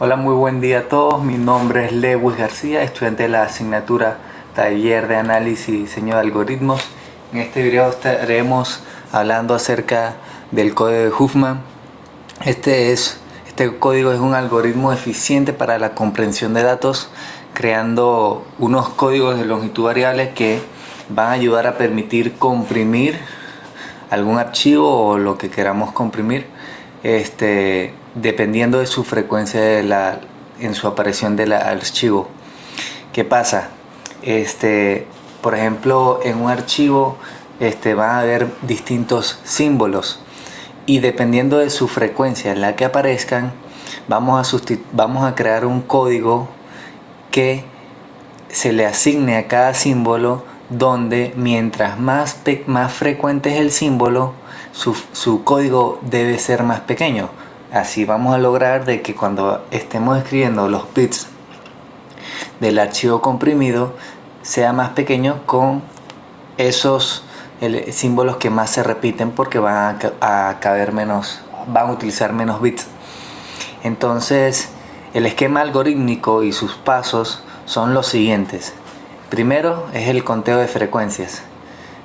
Hola, muy buen día a todos. Mi nombre es Lewis García, estudiante de la asignatura Taller de Análisis y Diseño de Algoritmos. En este video estaremos hablando acerca del código de Huffman. Este código es un algoritmo eficiente para la comprensión de datos, creando unos códigos de longitud variable que van a ayudar a permitir comprimir algún archivo o lo que queramos comprimir, dependiendo de su frecuencia en su aparición del archivo. ¿Qué pasa? Por ejemplo, en un archivo van a haber distintos símbolos y dependiendo de su frecuencia en la que aparezcan, vamos a crear un código que se le asigne a cada símbolo, donde mientras más frecuente es el símbolo, su código debe ser más pequeño. Así vamos a lograr de que cuando estemos escribiendo los bits del archivo comprimido sea más pequeño con esos símbolos que más se repiten, porque van a utilizar menos bits. Entonces, el esquema algorítmico y sus pasos son los siguientes. Primero es el conteo de frecuencias.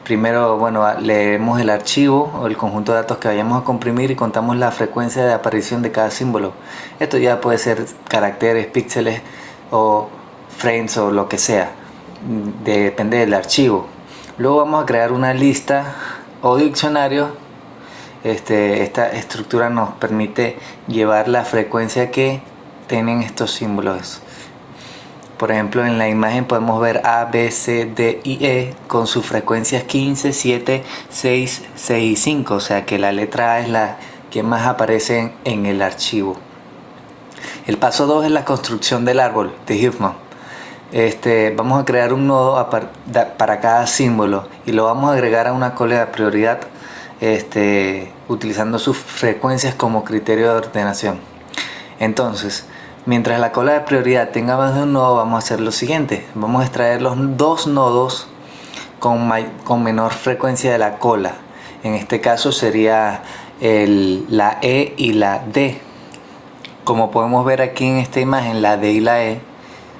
Primero, leemos el archivo o el conjunto de datos que vayamos a comprimir y contamos la frecuencia de aparición de cada símbolo. Esto ya puede ser caracteres, píxeles o frames o lo que sea. Depende del archivo. Luego vamos a crear una lista o diccionario. Esta estructura nos permite llevar la frecuencia que tienen estos símbolos. Por ejemplo, en la imagen podemos ver A, B, C, D y E con sus frecuencias 15, 7, 6, 6 y 5. O sea que la letra A es la que más aparece en el archivo. El paso 2 es la construcción del árbol de Huffman. Vamos a crear un nodo para cada símbolo y lo vamos a agregar a una cola de prioridad, utilizando sus frecuencias como criterio de ordenación. Entonces, mientras la cola de prioridad tenga más de un nodo, vamos a hacer lo siguiente. Vamos a extraer los dos nodos con menor frecuencia de la cola. En este caso sería la E y la D. Como podemos ver aquí en esta imagen, la D y la E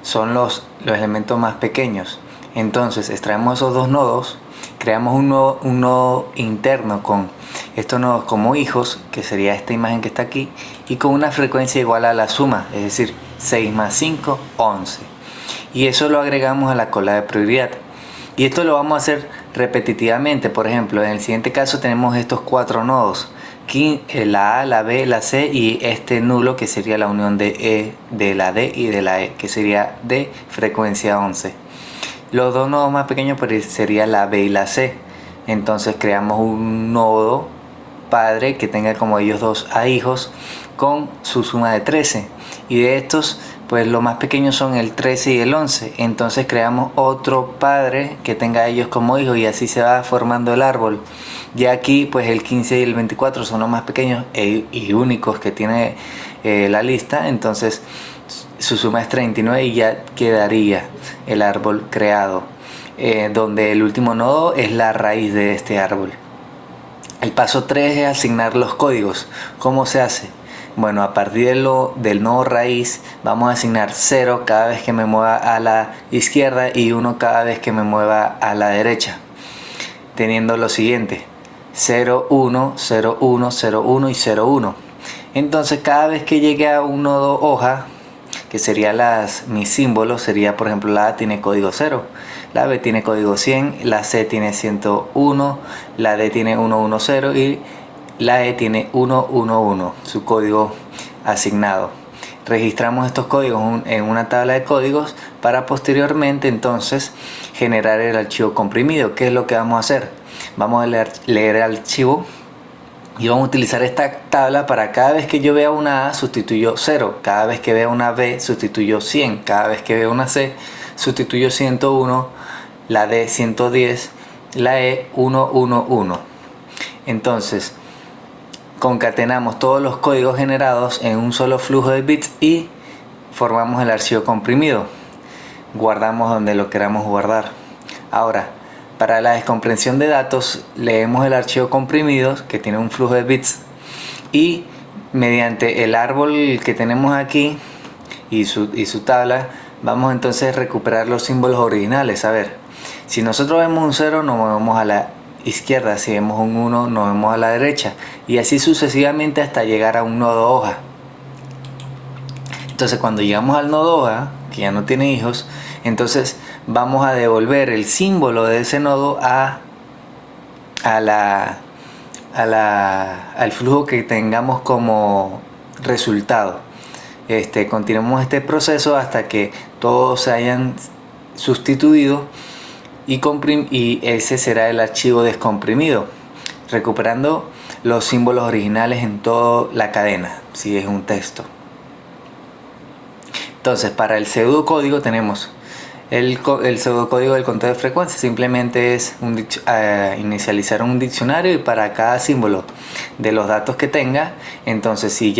son los elementos más pequeños. Entonces extraemos esos dos nodos, creamos un nodo interno con estos nodos como hijos, que sería esta imagen que está aquí, y con una frecuencia igual a la suma, es decir, 6 más 5, 11. Y eso lo agregamos a la cola de prioridad. Y esto lo vamos a hacer repetitivamente. Por ejemplo, en el siguiente caso tenemos estos cuatro nodos. Aquí la A, la B, la C y este nulo que sería la unión de la D y de la E, que sería de frecuencia 11. Los dos nodos más pequeños pues sería la B y la C. Entonces creamos un nodo padre que tenga como ellos dos a hijos con su suma de 13. Y de estos pues los más pequeños son el 13 y el 11. Entonces creamos otro padre que tenga a ellos como hijos y así se va formando el árbol. Ya aquí pues el 15 y el 24 son los más pequeños y únicos que tiene la lista. Entonces su suma es 39 y ya quedaría el árbol creado, donde el último nodo es la raíz de este árbol. El paso 3 es asignar los códigos. ¿Cómo se hace? Bueno, a partir del nodo raíz vamos a asignar 0 cada vez que me mueva a la izquierda y 1 cada vez que me mueva a la derecha, teniendo lo siguiente: 0, 1, 0, 1, 0, 1 y 0, 1. Entonces cada vez que llegue a un nodo hoja, que sería mis símbolos, sería por ejemplo la A tiene código 0, la B tiene código 100, la C tiene 101, la D tiene 110 y la E tiene 111, su código asignado. Registramos estos códigos en una tabla de códigos para posteriormente entonces generar el archivo comprimido. ¿Qué es lo que vamos a hacer? Vamos a leer el archivo y vamos a utilizar esta tabla para cada vez que yo vea una A sustituyo 0, cada vez que vea una B sustituyo 100, cada vez que vea una C sustituyo 101, la D 110, la E 111. Entonces concatenamos todos los códigos generados en un solo flujo de bits y formamos el archivo comprimido. Guardamos donde lo queramos guardar. Ahora, para la descomprensión de datos, leemos el archivo comprimido que tiene un flujo de bits y mediante el árbol que tenemos aquí y su tabla, vamos entonces a recuperar los símbolos originales. A ver, si nosotros vemos un 0 nos movemos a la izquierda, si vemos un 1 nos movemos a la derecha, y así sucesivamente hasta llegar a un nodo hoja. Entonces cuando llegamos al nodo hoja, que ya no tiene hijos, entonces vamos a devolver el símbolo de ese nodo al flujo que tengamos como resultado. Continuamos este proceso hasta que todos se hayan sustituido y ese será el archivo descomprimido, recuperando los símbolos originales en toda la cadena, si es un texto. Entonces, para el pseudocódigo tenemos el pseudocódigo del conteo de frecuencia. Simplemente es inicializar un diccionario, y para cada símbolo de los datos que tenga, entonces si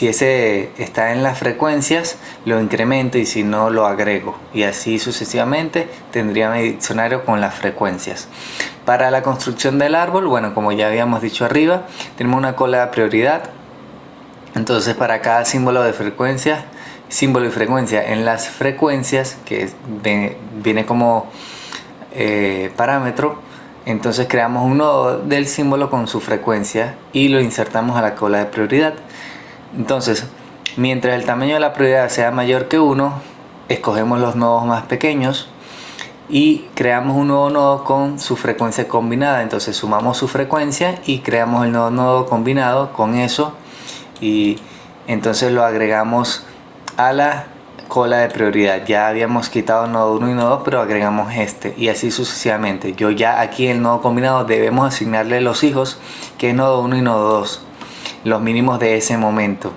ese está en las frecuencias, lo incremento, y si no, lo agrego, y así sucesivamente tendría mi diccionario con las frecuencias. Para la construcción del árbol, bueno, como ya habíamos dicho arriba, tenemos una cola de prioridad. Entonces, para cada símbolo y frecuencia en las frecuencias, que viene como parámetro, entonces creamos un nodo del símbolo con su frecuencia y lo insertamos a la cola de prioridad. Entonces, mientras el tamaño de la prioridad sea mayor que 1, escogemos los nodos más pequeños y creamos un nuevo nodo con su frecuencia combinada. Entonces sumamos su frecuencia y creamos el nuevo nodo combinado con eso, y entonces lo agregamos a la cola de prioridad. Ya habíamos quitado nodo 1 y nodo 2, pero agregamos y así sucesivamente. Yo ya aquí el nodo combinado debemos asignarle los hijos, que es nodo 1 y nodo 2, los mínimos de ese momento,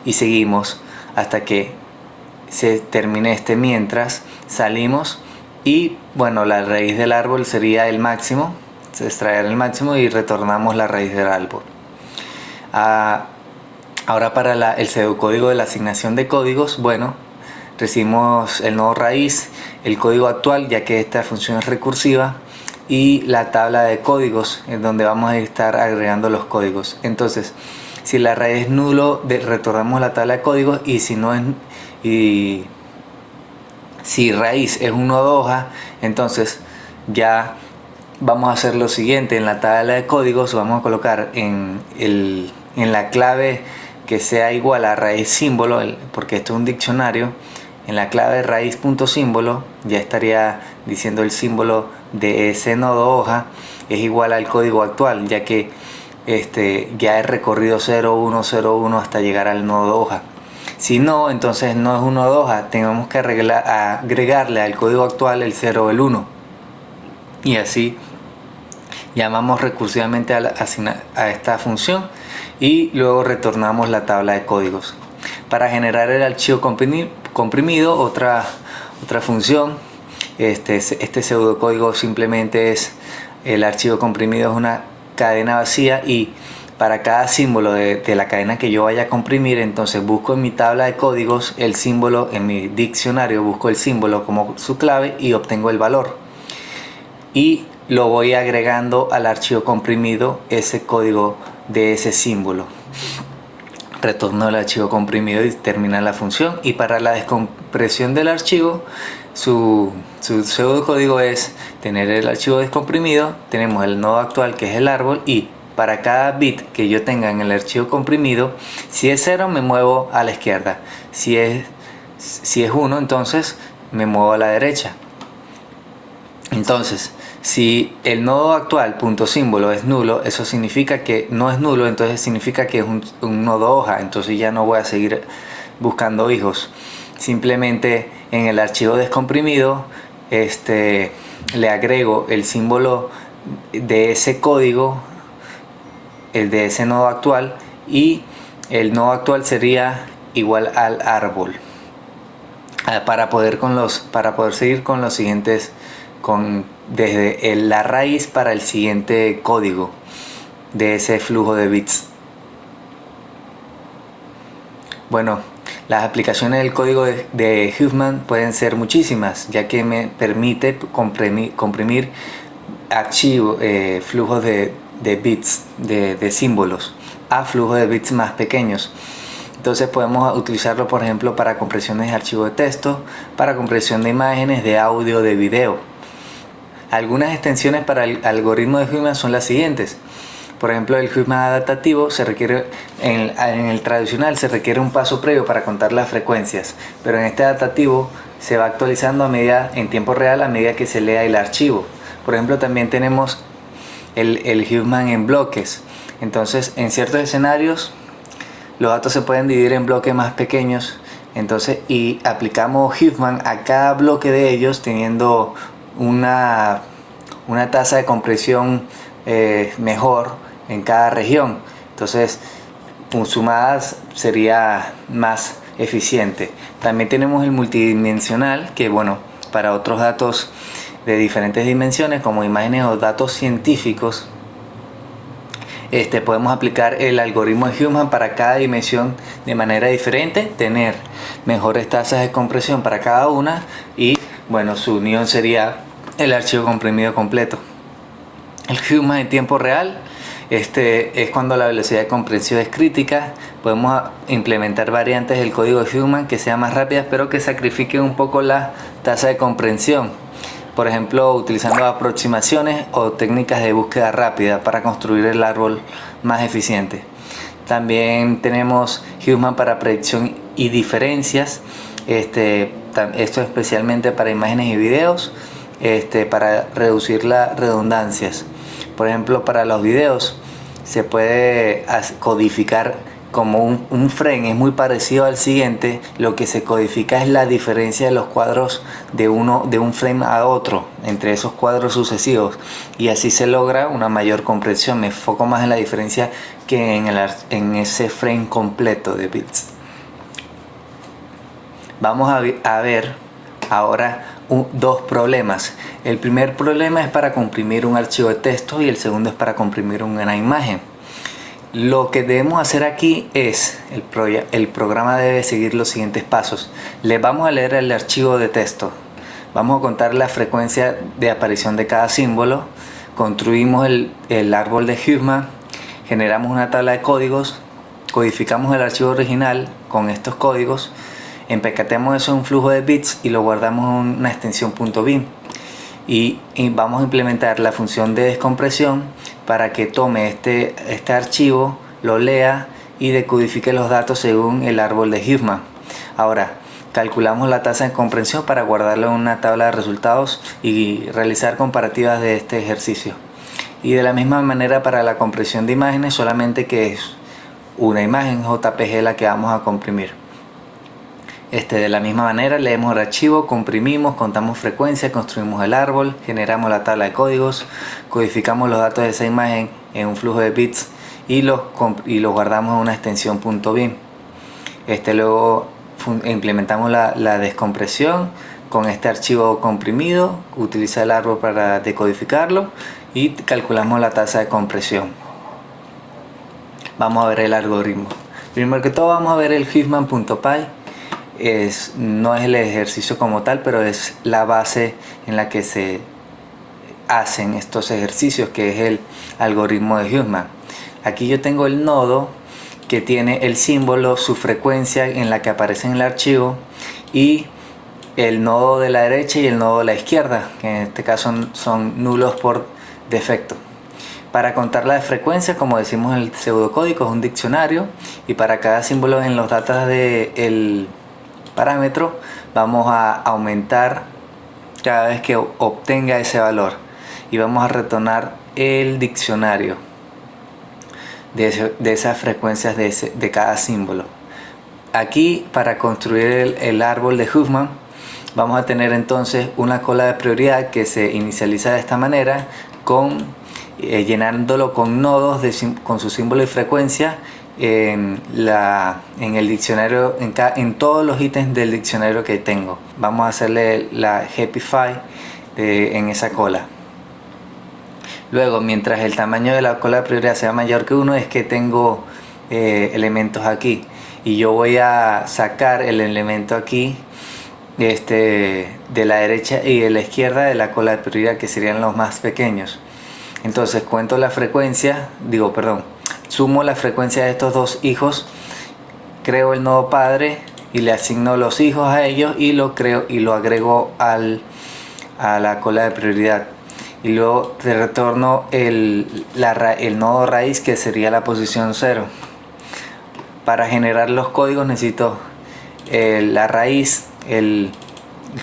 y seguimos hasta que se termine mientras salimos, y bueno, la raíz del árbol sería el máximo, se extraer el máximo y retornamos la raíz del árbol. Ahora para el pseudocódigo de la asignación de códigos, bueno, recibimos el nodo raíz, el código actual, ya que esta función es recursiva, y la tabla de códigos, en donde vamos a estar agregando los códigos. Entonces, si la raíz es nulo, retornamos la tabla de códigos, y si no es, si raíz es un nodo hoja, entonces ya vamos a hacer lo siguiente. En la tabla de códigos vamos a colocar en la clave que sea igual a raíz símbolo, porque esto es un diccionario. En la clave raíz.símbolo ya estaría diciendo el símbolo de ese nodo hoja es igual al código actual, ya que ya he recorrido 0101 hasta llegar al nodo hoja. Si no, entonces no es un nodo hoja, tenemos que agregarle al código actual el 0 o el 1, y así llamamos recursivamente a esta función, y luego retornamos la tabla de códigos. Para generar el archivo comprimido, otra función, este pseudocódigo simplemente es el archivo comprimido, es una cadena vacía, y para cada símbolo de la cadena que yo vaya a comprimir, entonces busco en mi tabla de códigos el símbolo, en mi diccionario busco el símbolo como su clave y obtengo el valor, y lo voy agregando al archivo comprimido, ese código de ese símbolo. Retorno el archivo comprimido y termina la función. Y para la descompresión del archivo, su pseudocódigo es tener el archivo descomprimido, tenemos el nodo actual que es el árbol, y para cada bit que yo tenga en el archivo comprimido, si es 0 me muevo a la izquierda, si es 1 entonces me muevo a la derecha. Entonces, si el nodo actual punto símbolo es nulo, eso significa que no es nulo, entonces significa que es un nodo hoja, entonces ya no voy a seguir buscando hijos. Simplemente en el archivo descomprimido le agrego el símbolo de ese código, el de ese nodo actual, y el nodo actual sería igual al árbol, para poder seguir con los siguientes, desde la raíz para el siguiente código de ese flujo de bits. Bueno, las aplicaciones del código de Huffman pueden ser muchísimas, ya que me permite comprimir archivos, flujos de bits, de símbolos, a flujos de bits más pequeños. Entonces podemos utilizarlo, por ejemplo, para compresiones de archivos de texto, para compresión de imágenes, de audio, de video. Algunas extensiones para el algoritmo de Huffman son las siguientes. Por ejemplo, el Huffman adaptativo se requiere, en el tradicional se requiere un paso previo para contar las frecuencias, pero en este adaptativo se va actualizando en tiempo real a medida que se lea el archivo. Por ejemplo, también tenemos el Huffman en bloques. Entonces, en ciertos escenarios los datos se pueden dividir en bloques más pequeños, y aplicamos Huffman a cada bloque de ellos teniendo una tasa de compresión mejor en cada región. Entonces, sumadas sería más eficiente. También tenemos el multidimensional, que bueno, para otros datos de diferentes dimensiones como imágenes o datos científicos, podemos aplicar el algoritmo de Huffman para cada dimensión de manera diferente, tener mejores tasas de compresión para cada una y bueno, su unión sería el archivo comprimido completo. El Huffman en tiempo real es cuando la velocidad de compresión es crítica. Podemos implementar variantes del código de Huffman que sean más rápidas pero que sacrifiquen un poco la tasa de comprensión. Por ejemplo, utilizando aproximaciones o técnicas de búsqueda rápida para construir el árbol más eficiente. También tenemos Huffman para predicción y diferencias. Esto especialmente para imágenes y videos, para reducir las redundancias. Por ejemplo, para los videos se puede codificar como un frame es muy parecido al siguiente. Lo que se codifica es la diferencia de los cuadros de un frame a otro entre esos cuadros sucesivos, y así se logra una mayor comprensión. Me enfoco más en la diferencia que en ese frame completo de bits. Vamos a ver ahora dos problemas. El primer problema es para comprimir un archivo de texto y el segundo es para comprimir una imagen. Lo que debemos hacer aquí es, el programa debe seguir los siguientes pasos. Le vamos a leer el archivo de texto, vamos a contar la frecuencia de aparición de cada símbolo, construimos el árbol de Huffman, generamos una tabla de códigos, codificamos el archivo original con estos códigos, empaquetamos eso en un flujo de bits y lo guardamos en una extensión .bin. Y vamos a implementar la función de descompresión para que tome este archivo, lo lea y decodifique los datos según el árbol de Huffman. Ahora calculamos la tasa de compresión para guardarlo en una tabla de resultados y realizar comparativas de este ejercicio. Y de la misma manera para la compresión de imágenes, solamente que es una imagen JPG la que vamos a comprimir. De la misma manera leemos el archivo, comprimimos, contamos frecuencia, construimos el árbol, generamos la tabla de códigos, codificamos los datos de esa imagen en un flujo de bits y los guardamos en una extensión .bin. Luego implementamos la descompresión con este archivo comprimido, utiliza el árbol para decodificarlo y calculamos la tasa de compresión. Vamos a ver el algoritmo. Primero que todo vamos a ver el Huffman.py. No es el ejercicio como tal, pero es la base en la que se hacen estos ejercicios, que es el algoritmo de Huffman. Aquí yo tengo el nodo que tiene el símbolo, su frecuencia en la que aparece en el archivo, y el nodo de la derecha y el nodo de la izquierda, que en este caso son nulos por defecto. Para contar la frecuencia, como decimos en el pseudocódigo, es un diccionario, y para cada símbolo en los datos del parámetro vamos a aumentar cada vez que obtenga ese valor y vamos a retornar el diccionario de esas frecuencias de cada símbolo. Aquí, para construir el árbol de Huffman, vamos a tener entonces una cola de prioridad que se inicializa de esta manera, llenándolo con nodos con su símbolo y frecuencia en el diccionario, en todos los ítems del diccionario que tengo. Vamos a hacerle la Happify en esa cola. Luego, mientras el tamaño de la cola de prioridad sea mayor que 1, es que tengo elementos aquí, y yo voy a sacar el elemento aquí de la derecha y de la izquierda de la cola de prioridad, que serían los más pequeños. Entonces cuento la frecuencia, sumo la frecuencia de estos dos hijos creo el nodo padre y le asigno los hijos a ellos y lo creo y lo agrego a la cola de prioridad. Y luego te retorno el nodo raíz, que sería la posición 0. Para generar los códigos necesito la raíz, el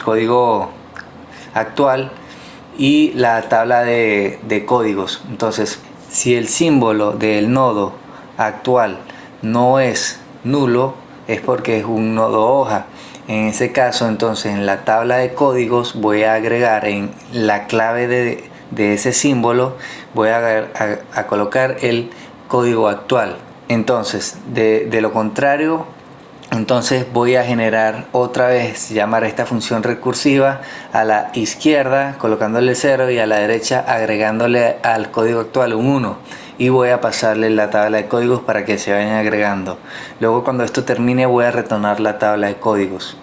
código actual y la tabla de códigos. Entonces, si el símbolo del nodo actual no es nulo, es porque es un nodo hoja. En ese caso, entonces, en la tabla de códigos voy a agregar en la clave de ese símbolo, voy a colocar el código actual. Entonces, de lo contrario, entonces voy a generar otra vez, llamar a esta función recursiva a la izquierda colocándole 0 y a la derecha agregándole al código actual un 1, y voy a pasarle la tabla de códigos para que se vayan agregando. Luego, cuando esto termine, voy a retornar la tabla de códigos.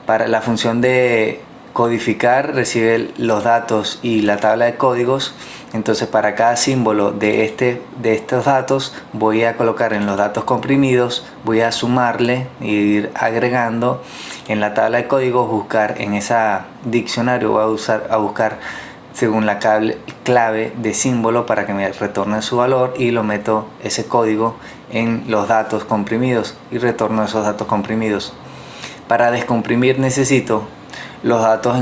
Para la función de codificar, recibe los datos y la tabla de códigos. Entonces, para cada símbolo de estos datos voy a colocar en los datos comprimidos, voy a sumarle e ir agregando en la tabla de códigos, buscar en esa diccionario, voy a buscar según la clave de símbolo para que me retorne su valor, y lo meto ese código en los datos comprimidos y retorno esos datos comprimidos. Para descomprimir necesito los datos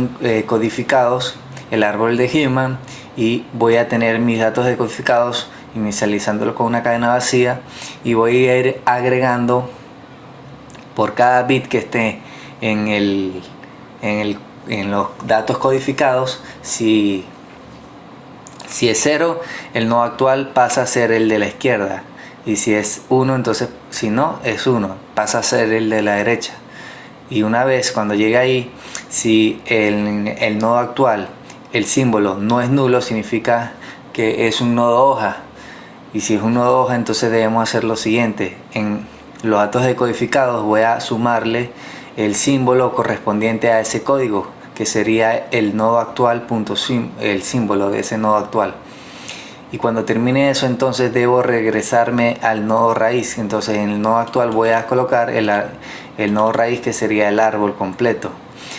codificados, el árbol de Human, y voy a tener mis datos decodificados inicializándolo con una cadena vacía, y voy a ir agregando por cada bit que esté en los datos codificados. Si es 0, el nodo actual pasa a ser el de la izquierda, y si es 1, entonces si no es 1, pasa a ser el de la derecha. Y una vez cuando llegue ahí, si el nodo actual, el símbolo no es nulo, significa que es un nodo hoja. Y si es un nodo hoja, entonces debemos hacer lo siguiente: en los datos decodificados voy a sumarle el símbolo correspondiente a ese código, que sería el nodo actual el símbolo de ese nodo actual. Y cuando termine eso, entonces debo regresarme al nodo raíz. Entonces en el nodo actual voy a colocar el nodo raíz, que sería el árbol completo.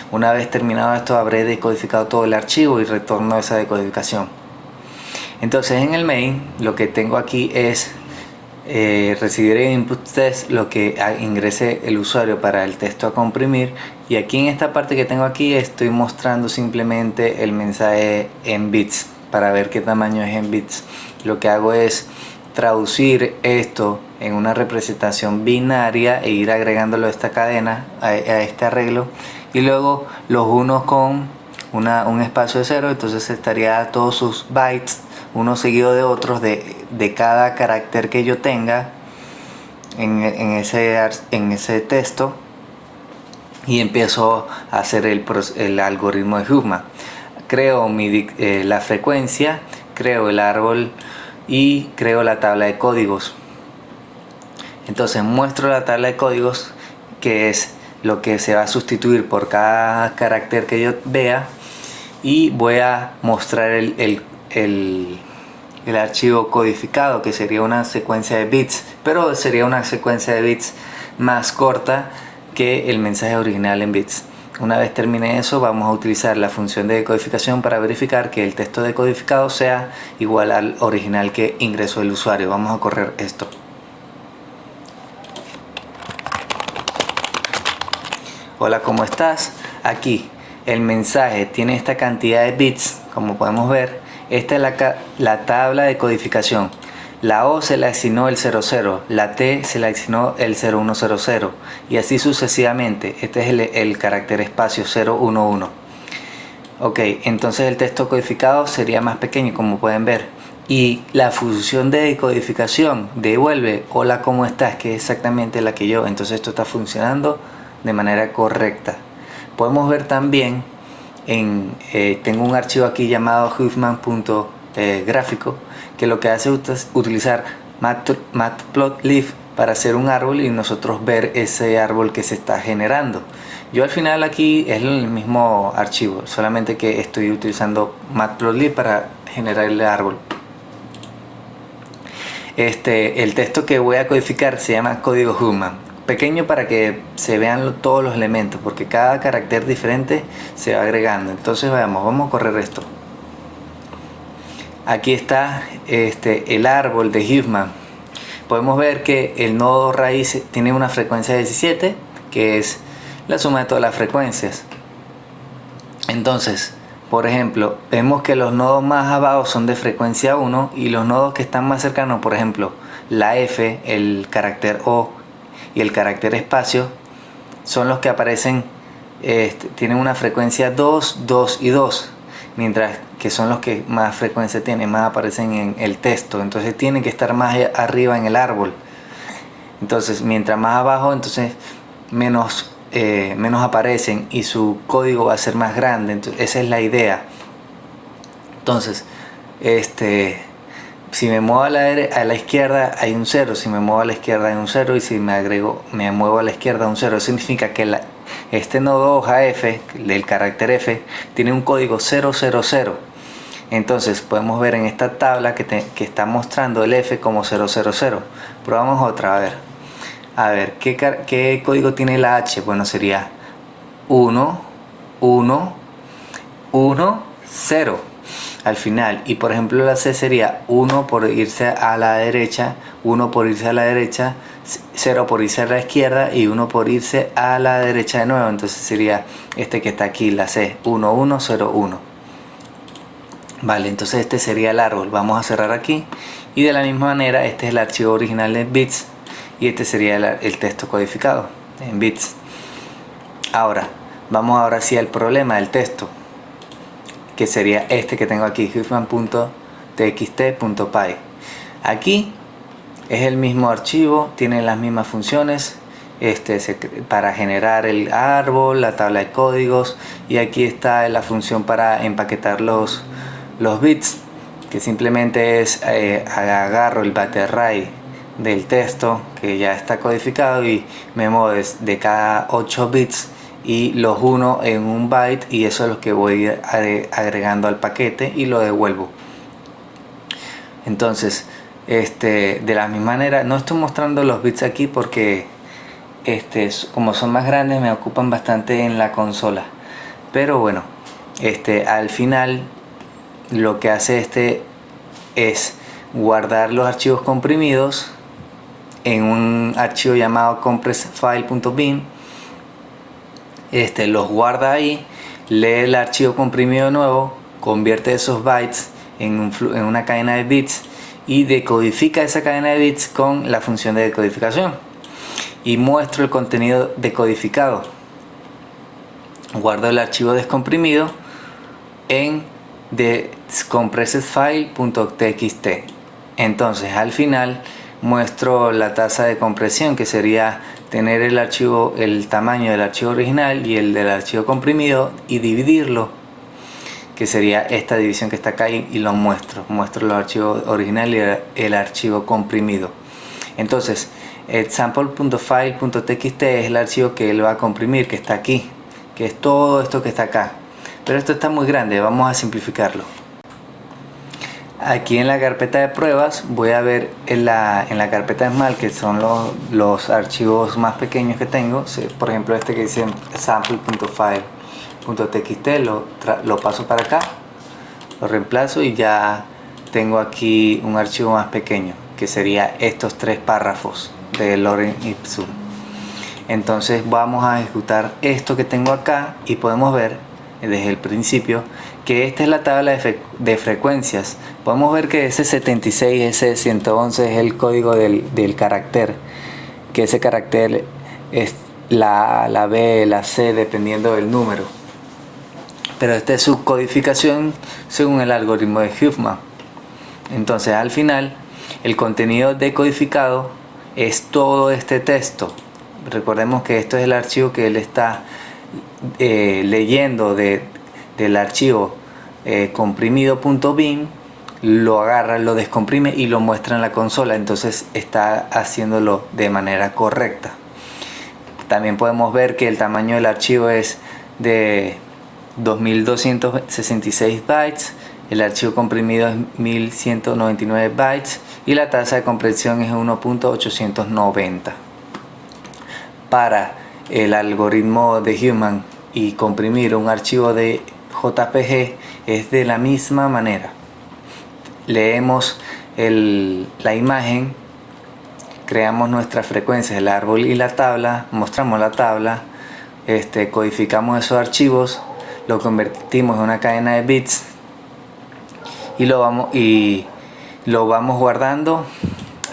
Una vez terminado esto, habré decodificado todo el archivo y retorno esa decodificación. Entonces en el main lo que tengo aquí es recibiré input test, lo que ingrese el usuario para el texto a comprimir. Y aquí en esta parte que tengo aquí estoy mostrando simplemente el mensaje en bits para ver qué tamaño es en bits. Lo que hago es traducir esto en una representación binaria e ir agregándolo a esta cadena, a este arreglo, y luego los unos con un espacio de 0. Entonces estaría todos sus bytes, uno seguido de otros, de cada carácter que yo tenga en ese texto, y empiezo a hacer el algoritmo de Huffman. Creo la frecuencia, creo el árbol y creo la tabla de códigos. Entonces muestro la tabla de códigos, que es lo que se va a sustituir por cada carácter que yo vea, y voy a mostrar el archivo codificado, que sería una secuencia de bits, pero sería una secuencia de bits más corta que el mensaje original en bits. Una vez termine eso, vamos a utilizar la función de decodificación para verificar que el texto decodificado sea igual al original que ingresó el usuario. Vamos a correr esto. Hola, ¿cómo estás? Aquí el mensaje tiene esta cantidad de bits, como podemos ver. Esta es la tabla de codificación. La O se le asignó el 00, la T se le asignó el 0100, y así sucesivamente. Este es el carácter espacio 011. Ok, entonces el texto codificado sería más pequeño, como pueden ver. Y la función de decodificación devuelve hola, ¿cómo estás?, que es exactamente la que yo. Entonces esto está funcionando de manera correcta. Podemos ver también tengo un archivo aquí llamado huffman.gráfico, que lo que hace es utilizar matplotlib para hacer un árbol y nosotros ver ese árbol que se está generando. Yo al final aquí es el mismo archivo, solamente que estoy utilizando matplotlib para generar el árbol. El texto que voy a codificar se llama código Huffman. pequeño para que se vean todos los elementos, porque cada carácter diferente se va agregando. Entonces vamos a correr esto. Aquí está el árbol de Huffman. Podemos ver que el nodo raíz tiene una frecuencia de 17, que es la suma de todas las frecuencias. Entonces, por ejemplo, vemos que los nodos más abajo son de frecuencia 1 y los nodos que están más cercanos, por ejemplo, la F, el carácter O y el carácter espacio, son los que aparecen, tienen una frecuencia 2, 2 y 2, mientras que son los que más frecuencia tienen, más aparecen en el texto. Entonces tienen que estar más arriba en el árbol. Entonces, mientras más abajo, entonces menos aparecen y su código va a ser más grande. Entonces, esa es la idea. Entonces, si me muevo a la izquierda hay un 0, si me muevo a la izquierda hay un 0 y si me muevo a la izquierda un 0. Eso significa que este nodo hoja F, del carácter F, tiene un código 000. Entonces podemos ver en esta tabla que está mostrando el F como 000. Probamos otra, a ver ¿qué código tiene la H? Bueno, sería 1, 1, 1, 0 al final. Y por ejemplo la C sería 1 por irse a la derecha, 1 por irse a la derecha, 0 por irse a la izquierda y 1 por irse a la derecha de nuevo. Entonces sería que está aquí, la C, 1, 1, 0, 1. Vale, entonces este sería el árbol. Vamos a cerrar aquí y de la misma manera este es el archivo original de bits y este sería el texto codificado en bits. Vamos ahora sí al problema del texto, que sería este que tengo aquí, huffman.txt.py. Aquí es el mismo archivo, tiene las mismas funciones para generar el árbol, la tabla de códigos, y aquí está la función para empaquetar los bits, que simplemente es agarro el byte array del texto que ya está codificado y me muevo de cada 8 bits y los uno en un byte, y eso es lo que voy agregando al paquete y lo devuelvo. Entonces de la misma manera, no estoy mostrando los bits aquí porque como son más grandes me ocupan bastante en la consola, pero bueno, al final lo que hace es guardar los archivos comprimidos en un archivo llamado compressfile.bin. Los guarda ahí, lee el archivo comprimido nuevo, convierte esos bytes en una cadena de bits y decodifica esa cadena de bits con la función de decodificación y muestro el contenido decodificado. Guardo el archivo descomprimido en compressfile.txt. Entonces al final muestro la tasa de compresión, que sería tener el tamaño del archivo original y el del archivo comprimido y dividirlo, que sería esta división que está acá, y lo muestro el archivo original y el archivo comprimido. Entonces el sample.file.txt es el archivo que él va a comprimir, que está aquí, que es todo esto que está acá, pero esto está muy grande, vamos a simplificarlo. Aquí en la carpeta de pruebas voy a ver en la carpeta small, que son los archivos más pequeños que tengo. Por ejemplo que dice sample.file.txt, lo paso para acá, lo reemplazo y ya tengo aquí un archivo más pequeño, que sería estos 3 párrafos de Lorem Ipsum. Entonces vamos a ejecutar esto que tengo acá y podemos ver desde el principio que esta es la tabla de frecuencias. Podemos ver que ese 76, ese 111 es el código del carácter, que ese carácter es la A, la B, la C, dependiendo del número, pero esta es su codificación según el algoritmo de Huffman. Entonces al final el contenido decodificado es todo este texto. Recordemos que esto es el archivo que él está leyendo del archivo comprimido.bin, lo agarra, lo descomprime y lo muestra en la consola. Entonces está haciéndolo de manera correcta. También podemos ver que el tamaño del archivo es de 2266 bytes, el archivo comprimido es 1199 bytes y la tasa de compresión es 1.890. para el algoritmo de Human y comprimir un archivo de JPG es de la misma manera. Leemos la imagen, creamos nuestras frecuencias, el árbol y la tabla, mostramos la tabla, codificamos esos archivos, lo convertimos en una cadena de bits y lo vamos guardando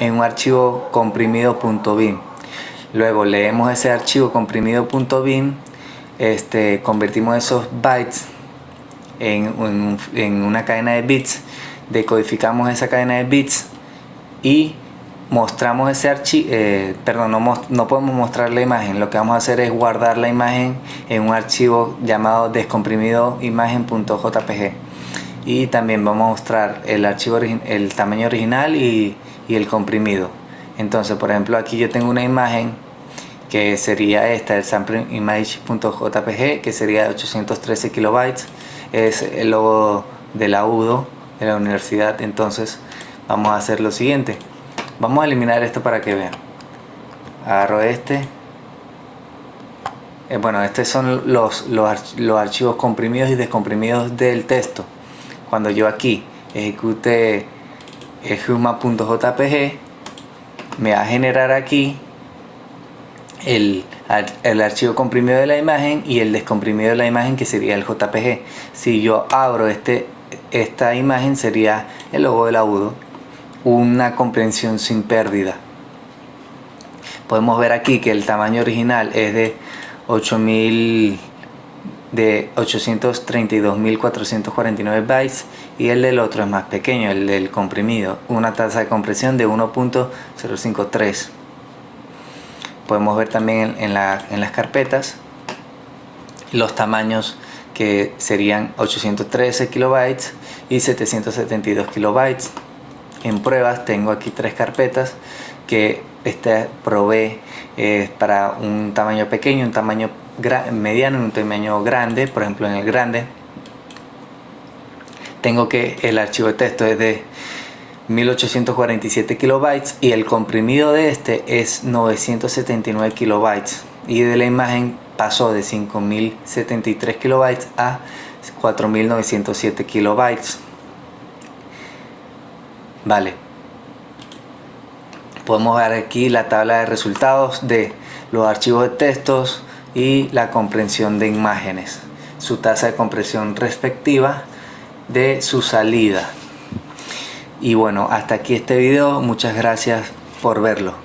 en un archivo comprimido.bin. Luego leemos ese archivo comprimido.bin, convertimos esos bytes en una cadena de bits, decodificamos esa cadena de bits y mostramos ese archivo, no podemos mostrar la imagen. Lo que vamos a hacer es guardar la imagen en un archivo llamado descomprimido imagen.jpg, y también vamos a mostrar el archivo el tamaño original y el comprimido. Entonces, por ejemplo, aquí yo tengo una imagen que sería esta, el sample image.jpg, que sería 813 kilobytes. Es el logo de la UDO de la universidad. Entonces vamos a hacer lo siguiente, vamos a eliminar esto para que vean. Agarro estos son los archivos comprimidos y descomprimidos del texto. Cuando yo aquí ejecute human.jpg, me va a generar aquí el archivo comprimido de la imagen y el descomprimido de la imagen, que sería el JPG. Si yo abro esta imagen, sería el logo de la UDO, una comprensión sin pérdida. Podemos ver aquí que el tamaño original es de 832.449 bytes y el del otro es más pequeño, el del comprimido, una tasa de compresión de 1.053. Podemos ver también en las carpetas los tamaños, que serían 813 kilobytes y 772 kilobytes. En pruebas tengo aquí 3 carpetas que provee para un tamaño pequeño, un tamaño mediano y un tamaño grande. Por ejemplo, en el grande tengo que el archivo de texto es de 1847 kilobytes y el comprimido de es 979 kilobytes, y de la imagen pasó de 5073 kilobytes a 4907 kilobytes. Vale, podemos ver aquí la tabla de resultados de los archivos de textos y la comprensión de imágenes, su tasa de compresión respectiva de su salida. Y bueno, hasta aquí este video, muchas gracias por verlo.